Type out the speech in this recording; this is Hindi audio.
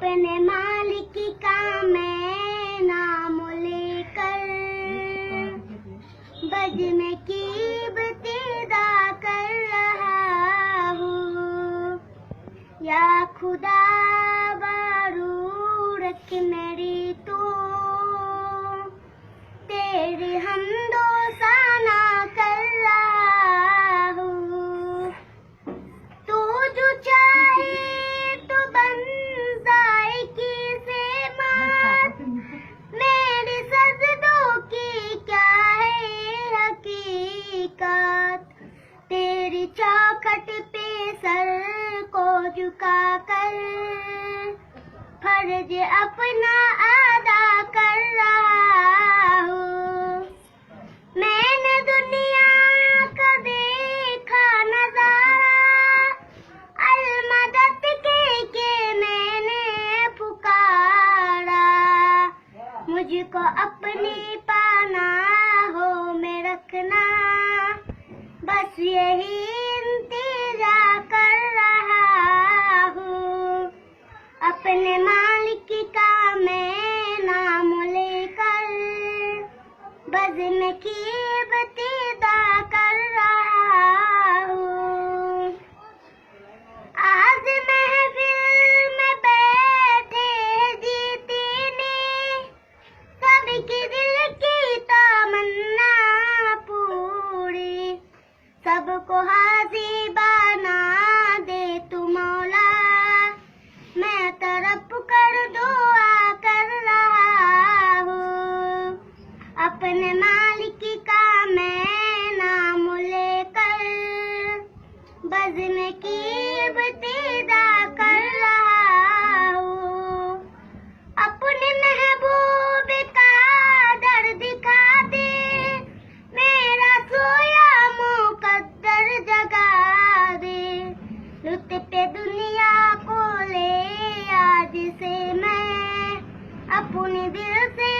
अपने मालिक का मैं नाम लेकर बज में कीमत अदा कर रहा हूँ। या खुदा बारू रख मेरी तो तेरी हमदो साना कर रहा हूँ। तू जो चाहे तो बन जाएगी से मात, मेरे सजदों की क्या है हकीकत। तेरी चौखट पे सर को झुका कर फर्ज अपना अदा कर रहा हूँ। मैंने दुनिया का देखा नजारा, अलमदद के मैंने पुकारा। मुझको अपनी पनाहों में रखना, बस यही इंतजार कर रहा हूँ। अपने मालिक का मैं नाम लेकर बज़्म कीमत अदा कर रहा हूँ। आज महफिल में बैठे जीतने, सबकी दिल की तमन्ना पूरी, सबको हाज़िर बना दे तू मौला। मैं तरफ कर दुआ कर रहा हूँ। अपने मालिक का मैं नाम लेकर बज़्म कीमत अदा कर रहा हूँ। अपने महबूब का दर दिखा दे, मेरा सोया मुकद्दर जगा दे। लुत्फ़े दुनिया को ले आज से मैं अपने दिल से